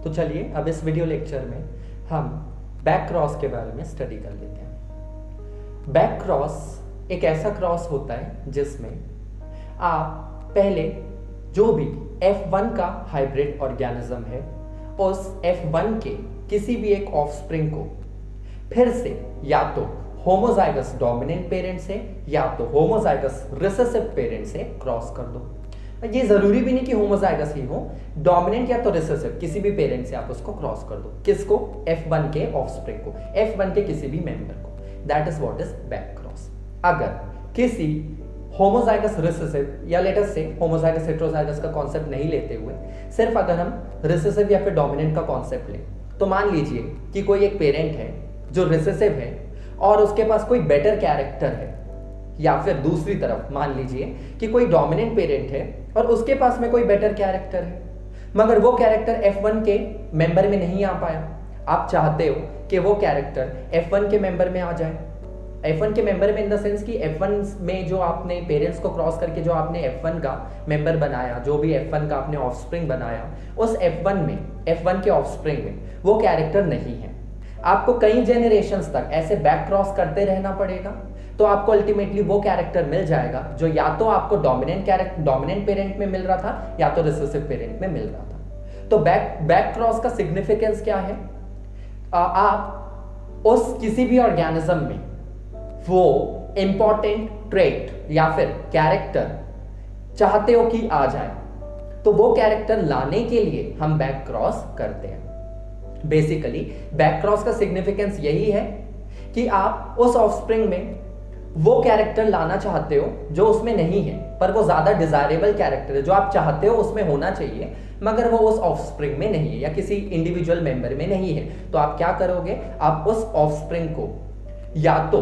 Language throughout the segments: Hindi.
तो चलिए अब इस वीडियो लेक्चर में हम बैक क्रॉस के बारे में स्टडी कर लेते हैं। बैक क्रॉस एक ऐसा क्रॉस होता है जिसमें आप पहले जो भी F1 का हाइब्रिड ऑर्गेनिज्म है उस F1 के किसी भी एक ऑफस्प्रिंग को फिर से या तो होमोजाइगस डोमिनेंट पेरेंट से या तो होमोजाइगस रिसेसिव पेरेंट से क्रॉस कर दो। ये जरूरी भी नहीं कि होमोजाइगस ही हो, डोमिनेंट या तो रिसेसिव किसी भी पेरेंट से आप उसको क्रॉस कर दो। किसको? F1 के ऑफस्प्रिंग को, F1 के किसी भी मेंबर को। That is what is back cross. अगर किसी होमोजाइगस रिसेसिव या लेट अस से होमोजाइगस हेटेरोजाइगस का कॉन्सेप्ट नहीं लेते हुए सिर्फ अगर हम रिसेसिव या फिर डोमिनेंट का कॉन्सेप्ट लें, तो मान लीजिए कि कोई एक पेरेंट है जो रिसेसिव है और उसके पास कोई बेटर कैरेक्टर है, या फिर दूसरी तरफ मान लीजिए कि कोई डोमिनेंट पेरेंट है और उसके पास में कोई बेटर कैरेक्टर है, मगर वो कैरेक्टर F1 के मेंबर में नहीं आ पाया। आप चाहते हो कि वो कैरेक्टर F1 के मेंबर में आ जाए। F1 के मेंबर में इन द सेंस कि F1 में जो आपने पेरेंट्स को क्रॉस करके जो आपने F1 का मेंबर बनाया, जो भी F1 का आपने ऑफस्प्रिंग बनाया, उस F1 के ऑफस्प्रिंग में वो कैरेक्टर नहीं है। आपको कई जेनरेशंस तक ऐसे बैक क्रॉस करते रहना पड़ेगा, तो आपको अल्टीमेटली वो कैरेक्टर मिल जाएगा जो या तो आपको डोमिनेंट पेरेंट में मिल रहा था या तो रिसेसिव पेरेंट में मिल रहा था। तो बैक क्रॉस का सिग्निफिकेंस क्या है? आप उस किसी भी ऑर्गेनिज्म में वो इंपॉर्टेंट ट्रेट या फिर कैरेक्टर चाहते हो कि आ जाए, तो वो कैरेक्टर लाने के लिए हम बैक क्रॉस करते हैं। बेसिकली बैक क्रॉस का सिग्निफिकेंस यही है कि आप उस ऑफस्प्रिंग में वो कैरेक्टर लाना चाहते हो जो उसमें नहीं है, पर वो ज्यादा डिजायरेबल कैरेक्टर है जो आप चाहते हो उसमें होना चाहिए, मगर वो उस ऑफस्प्रिंग में नहीं है या किसी इंडिविजुअल मेंबर में नहीं है। तो आप क्या करोगे? आप उस ऑफस्प्रिंग को या तो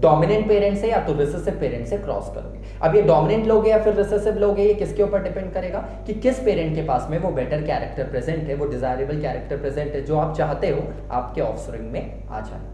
डोमिनेंट पेरेंट से या तो रिसेसिव पेरेंट से क्रॉस करोगे। अब ये डोमिनेंट लोगे या फिर रिसेसिव लोगे, ये किसके ऊपर डिपेंड करेगा कि किस पेरेंट के पास में वो बेटर कैरेक्टर प्रेजेंट है, वो डिजायरेबल कैरेक्टर प्रेजेंट है जो आप चाहते हो आपके ऑफस्प्रिंग में आ जाए।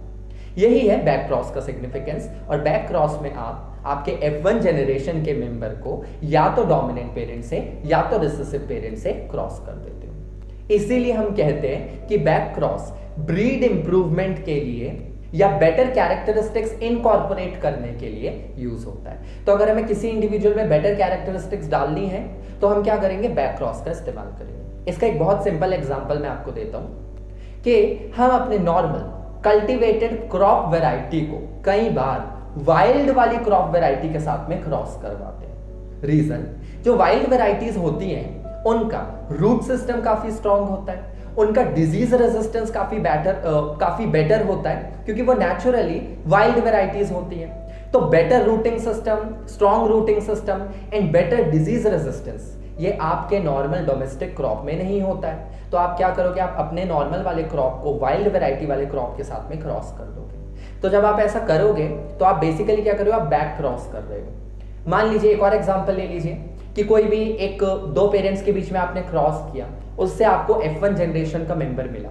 यही है बैक क्रॉस का सिग्निफिकेंस। और बैक क्रॉस में आप आपके F1 जेनरेशन के मेंबर को या तो डोमिनेंट पेरेंट से या तो रिसेसिव पेरेंट से क्रॉस कर देते हो। इसीलिए हम कहते हैं कि बैक क्रॉस ब्रीड इंप्रूवमेंट के लिए या बेटर कैरेक्टरिस्टिक्स इनकॉर्पोरेट करने के लिए यूज होता है। तो अगर हमें किसी इंडिविजुअल में बेटर कैरेक्टरिस्टिक्स डालनी है तो हम क्या करेंगे? बैक क्रॉस का इस्तेमाल करेंगे। इसका एक बहुत सिंपल एग्जांपल मैं आपको देता हूं कि हम अपने नॉर्मल कल्टीवेटेड क्रॉप वैरायटी को कई बार वाइल्ड वाली क्रॉप वैरायटी के साथ में क्रॉस करवाते हैं। रीजन, जो वाइल्ड वैरायटीज होती हैं उनका रूट सिस्टम काफी स्ट्रांग होता है, उनका डिजीज रेजिस्टेंस काफी बेटर होता है क्योंकि वो नेचुरली वाइल्ड वैरायटीज होती हैं। तो better routing system, strong routing system and better disease resistance ये आपके नॉर्मल डोमेस्टिक क्रॉप में नहीं होता है। तो आप क्या करोगे? आप अपने नॉर्मल वाले क्रॉप को वाइल्ड वैरायटी वाले क्रॉप के साथ में क्रॉस कर दोगे। तो जब आप ऐसा करोगे तो आप बेसिकली क्या कर रहे हो? आप बैक क्रॉस कर रहे हो। मान लीजिए एक और एग्जांपल ले लीजिए कि कोई भी एक दो पेरेंट्स के बीच में आपने क्रॉस किया, उससे आपको F1 जनरेशन का मेंबर मिला,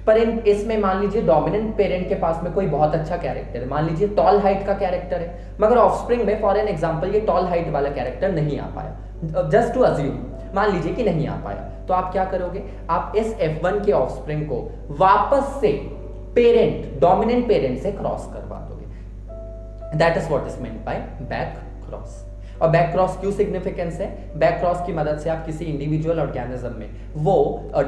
पर इसमें मान लीजिए डोमिनेंट पेरेंट के पास में कोई बहुत अच्छा कैरेक्टर है, मान लीजिए टॉल हाइट का कैरेक्टर है, मगर ऑफस्प्रिंग में फॉर एन एग्जांपल ये टॉल हाइट वाला कैरेक्टर नहीं आ पाया। जस्ट टू अज्यूम, मान लीजिए कि नहीं आ पाया, तो आप क्या करोगे? आप इस F1 के ऑफस्प्रिंग को वापस से डोमिनेंट पेरेंट से क्रॉस करवा दोगे। That is what is meant buy back cross. और बैक क्रॉस क्यों सिग्निफिकेंस है? बैक क्रॉस की मदद से आप किसी इंडिविजुअल ऑर्गेनिज्म में वो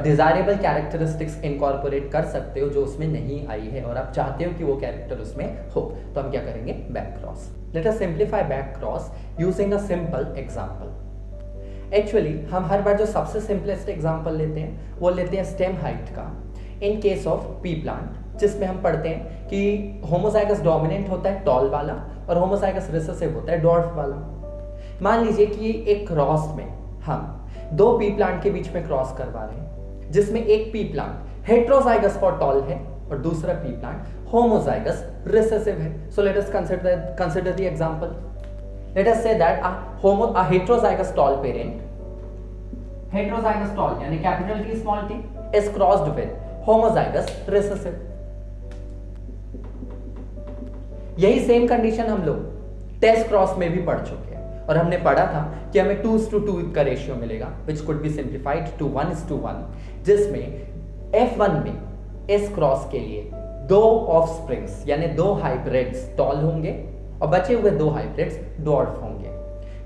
डिजायरेबल कैरेक्टरिस्टिक्स इनकॉर्पोरेट कर सकते हो जो उसमें नहीं आई है और आप चाहते हो कि वो कैरेक्टर उसमें हो। तो हम क्या करेंगे? Back cross. Let us simplify back cross using a simple example. Actually हम हर बार जो सबसे सिंपलेस्ट एग्जांपल लेते हैं वो लेते हैं स्टेम हाइट का in case of P plant, जिसमें हम पढ़ते हैं कि होमोजाइगस डोमिनेंट होता है टॉल वाला और होमोजाइगस रिसेसिव होता है डॉर्फ वाला। मान लीजिए कि एक क्रॉस में हम दो पी प्लांट के बीच में क्रॉस करवा रहे हैं, जिसमें एक pea plant heterozygous for tall है और दूसरा पी प्लांट होमोजाइगस रिसेसिव है। So let us consider the example. Let us say that a heterozygous tall parent, heterozygous tall यानी capital T small t is crossed with homozygous recessive। यही सेम कंडीशन हम लोग टेस्ट क्रॉस में भी पढ़ चुके हैं और हमने पढ़ा था कि हमें 2:2 का रेशियो मिलेगा which could be simplified to 1:1, जिसमें F1 में इस क्रॉस के लिए 2 ऑफस्प्रिंग्स यानी 2 हाइब्रिड्स टॉल होंगे और बचे हुए 2 हाइब्रिड्स ड्वार्फ होंगे।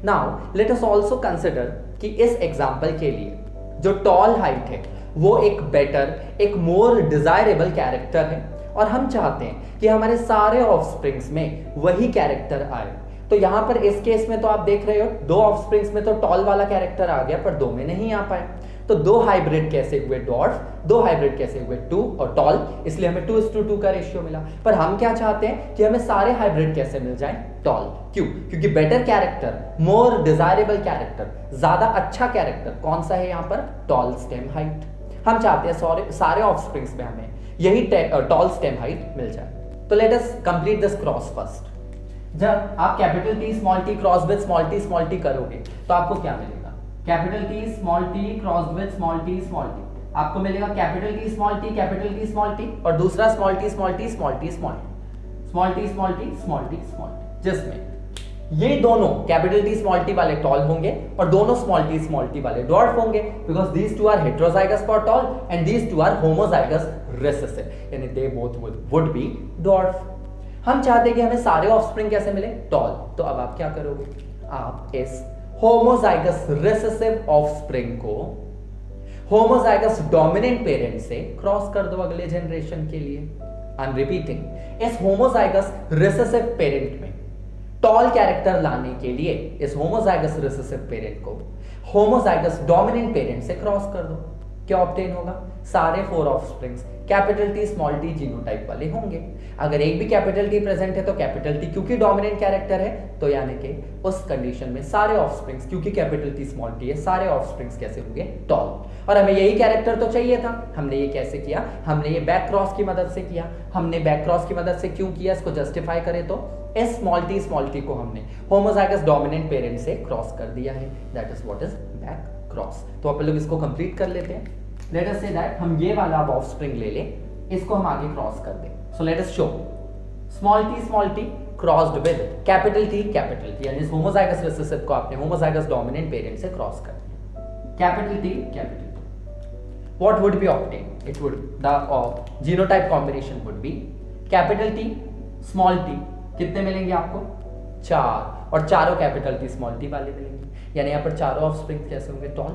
Now let us also consider कि इस एग्जांपल के लिए जो टॉल हाइट है वो एक बेटर, एक मोर डिजायरेबल कैरेक्टर है और हम चाहते हैं कि हमारे सारे ऑफस्प्रिंग्स में वही कैरेक्टर आए। तो यहां पर इस केस में तो आप देख रहे हो 2 ऑफस्प्रिंग्स में तो टॉल वाला कैरेक्टर आ गया पर 2 में नहीं आ पाया। तो 2 हाइब्रिड कैसे हुए डॉर्फ, 2 हाइब्रिड कैसे हुए 2 और टॉल, इसलिए हमें 2:2 का रेशियो मिला। पर हम क्या चाहते हैं कि हमें सारे हाइब्रिड कैसे मिल जाएं टॉल। क्यों? क्योंकि better character, more desirable character, ज्यादा अच्छा कैरेक्टर कौन सा है यहाँ पर? Tall stem height. हम चाहते हैं सारे ऑफस्प्रिंग्स में हमें यही टॉल स्टेम हाइट मिल जाए। तो let us complete this cross first. जब आप capital T small t cross with small t करोगे तो आपको क्या मिलेगा? Capital T small t cross with small t आपको मिलेगा कैपिटल T स्मॉल t और दूसरा small t small t small t small t small t small t small t small t, जिसमें ये दोनों कैपिटल T स्मॉल t वाले टॉल होंगे और दोनों स्मॉल t वाले डॉर्फ होंगे, because these two are heterozygous for tall and these two are homozygous recessive, यानी they both would be dwarf. हम चाहते हैं कि हमें सारे ऑफस्प्रिंग कैसे मिले? टॉल। तो अब आप क्या करोगे? आप इस होमोजाइगस रिसेसिव ऑफस्प्रिंग को होमोजाइगस डोमिनेंट पेरेंट से क्रॉस कर दो अगले जनरेशन के लिए। आई एम रिपीटिंग, इस होमोजाइगस रिसेसिव पेरेंट में टॉल कैरेक्टर लाने के लिए इस होमोजाइगस रिसेसिव पेरेंट को होमोजाइगस डोमिनेंट पेरेंट से क्रॉस कर दो। क्या ऑब्टेन होगा? सारे 4 offsprings capital T small t genotype वाले होंगे। अगर एक भी कैपिटल T प्रेजेंट है तो कैपिटल T क्योंकि डोमिनेंट कैरेक्टर है, तो यानी कि उस कंडीशन में सारे ऑफस्प्रिंग्स, क्योंकि कैपिटल T स्मॉल t है, सारे ऑफस्प्रिंग्स कैसे होंगे? टॉल। और हमें यही कैरेक्टर तो चाहिए था। हमने ये कैसे किया? हमने ये बैक क्रॉस की मदद से किया। हमने बैक क्रॉस की मदद से क्यों किया? इसको जस्टिफाई करें तो इस स्मॉल t को हमने होमोजाइगस डोमिनेंट पेरेंट से क्रॉस कर दिया है। That is what is back cross. तो आप लोग इसको कंप्लीट कर लेते हैं। लेट अस से दैट हम ये वाला अब ऑफस्प्रिंग ले लें, इसको हम आगे क्रॉस कर दें। सो let us show small t crossed with capital T, यानी इस होमोजाइगस रिसेसिव को आपने होमोजाइगस डोमिनेंट पेरेंट से क्रॉस कर दिया। Capital T, what would be obtained? It would, the genotype combination would be capital T small t, कितने मिलेंगे आपको? 4, और चारों कैपिटल T स्मॉल t वाले मिलेंगे। यानी यहाँ पर चारों ऑफस्प्रिंग कैसे होंगे? टॉल।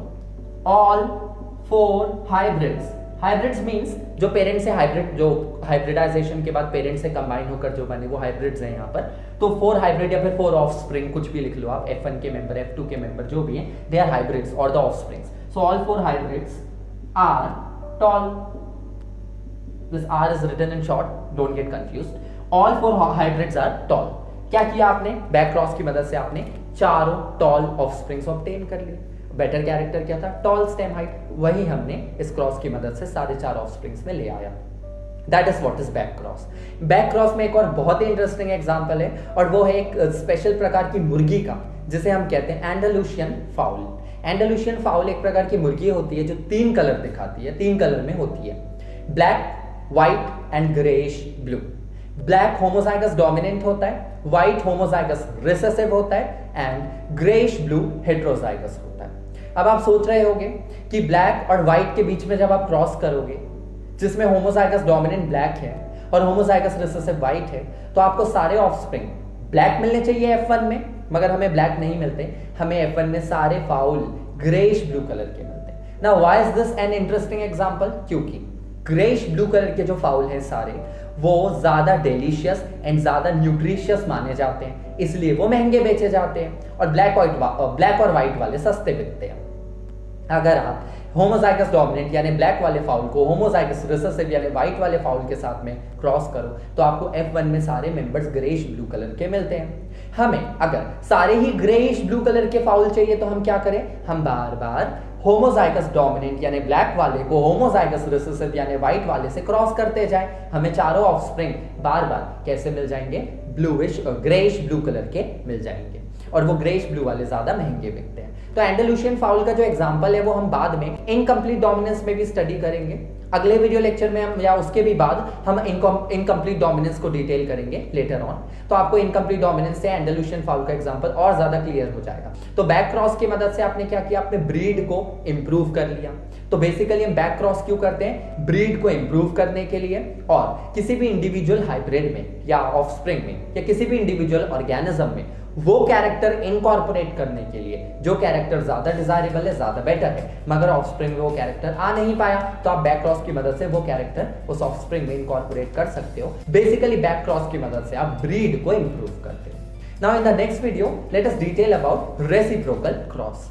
ऑल 4 हाइब्रिड्स मींस जो पेरेंट से हाइब्रिड, जो हाइब्रिडाइजेशन के बाद पेरेंट से कंबाइन होकर जो बने वो हाइब्रिड्स हैं यहाँ पर। तो 4 हाइब्रिड या फिर 4 ऑफस्प्रिंग, कुछ भी लिख लो आप, F1 के मेंबर, F2 के मेंबर जो भी हैं, दे आर हाइब्रिड्स और the offsprings. So all 4 hybrids are tall. This R is written in short, don't get confused. All 4 hybrids are tall. क्या किया आपने? बैक क्रॉस की मदद से आपने चारों टॉल ऑफस्प्रिंग्स ऑब्टेन कर लिए। बेटर कैरेक्टर क्या था? Tall stem height. वही हमने इस क्रॉस की मदद से सारे 4 ऑफस्प्रिंग्स में ले आया। That is what is back cross. Back cross में एक और बहुत ही इंटरेस्टिंग एग्जांपल है और वो है एक स्पेशल प्रकार की मुर्गी का, जिसे हम कहते हैं एंडालुसियन फाउल। एंडालुसियन फाउल एक प्रकार की मुर्गी होती है जो 3 कलर दिखाती है, 3 कलर में होती है, black, white and greyish blue. Black homozygous dominant होता है, व्हाइट होमोजाइगस रिसेसिव होता है एंड ग्रेइश ब्लू हेटेरोजाइगस होता है। अब आप सोच रहे होंगे कि ब्लैक और व्हाइट के बीच में जब आप क्रॉस करोगे, जिसमें होमोजाइगस डोमिनेंट ब्लैक है और होमोजाइगस रिसेसिव व्हाइट है, तो आपको सारे ऑफस्प्रिंग ब्लैक मिलने चाहिए F1 में, मगर हमें ब्लैक नहीं मिलते। हमें F1 में सारे फाउल ग्रेइश ब्लू कलर के मिलते हैं। Now why is this an interesting example? क्योंकि ग्रेइश ब्लू कलर के जो फाउल हैं सारे, वो ज्यादा डिलीशियस एंड ज्यादा न्यूट्रिशियस माने जाते हैं, इसलिए वो महंगे बेचे जाते हैं, और ब्लैक और व्हाइट वाले सस्ते बिकते हैं। अगर आप होमोजाइगस डोमिनेंट यानी ब्लैक वाले फाउल को होमोजाइगस रिसेसिव यानी व्हाइट वाले फाउल के साथ में क्रॉस करो, तो आपको F1 में सारे मेंबर्स ग्रेइश ब्लू कलर के मिलते हैं। हमें अगर सारे ही ग्रेइश ब्लू कलर के फाउल चाहिए तो हम क्या करें? हम बार बार होमोजाइगस डोमिनेंट यानी ब्लैक वाले को होमोजाइगस रिसेसिव यानी व्हाइट वाले से क्रॉस करते जाएं। हमें चारों ऑफस्प्रिंग बार बार कैसे मिल जाएंगे? ब्लूइश और ग्रेइश ब्लू कलर के मिल जाएंगे, और वो ग्रेइश ब्लू वाले ज्यादा महंगे बिकते हैं। तो एंडालुसियन फाउल का जो एग्जांपल है वो हम बाद में इनकम्प्लीट डोमिनेंस में भी स्टडी करेंगे। अगले वीडियो लेक्चर में हम, या उसके भी बाद हम इनकम्प्लीट डोमिनेंस को डिटेल करेंगे लेटर ऑन। तो आपको इनकम्प्लीट डोमिनेंस से एंडालुसियन फाउल का एग्जांपल और ज्यादा क्लियर हो जाएगा। तो बैक क्रॉस की मदद से आपने क्या किया? आपने ब्रीड को इंप्रूव कर लिया। तो बेसिकली हम बैक क्रॉस क्यों करते हैं? ब्रीड को इंप्रूव करने के लिए और किसी भी इंडिविजुअल हाइब्रिड में या ऑफस्प्रिंग में या किसी भी इंडिविजुअल ऑर्गेनिज्म में वो कैरेक्टर इनकॉर्पोरेट करने के लिए जो कैरेक्टर ज्यादा डिजायरेबल है, ज्यादा बेटर है, मगर ऑफस्प्रिंग में वो कैरेक्टर आ नहीं पाया, तो आप बैक क्रॉस की मदद से वो कैरेक्टर उस ऑफस्प्रिंग में इनकॉर्पोरेट कर सकते हो। बेसिकली बैक क्रॉस की मदद से आप ब्रीड को इंप्रूव करते हो। Now in the next video let us detail about reciprocal cross.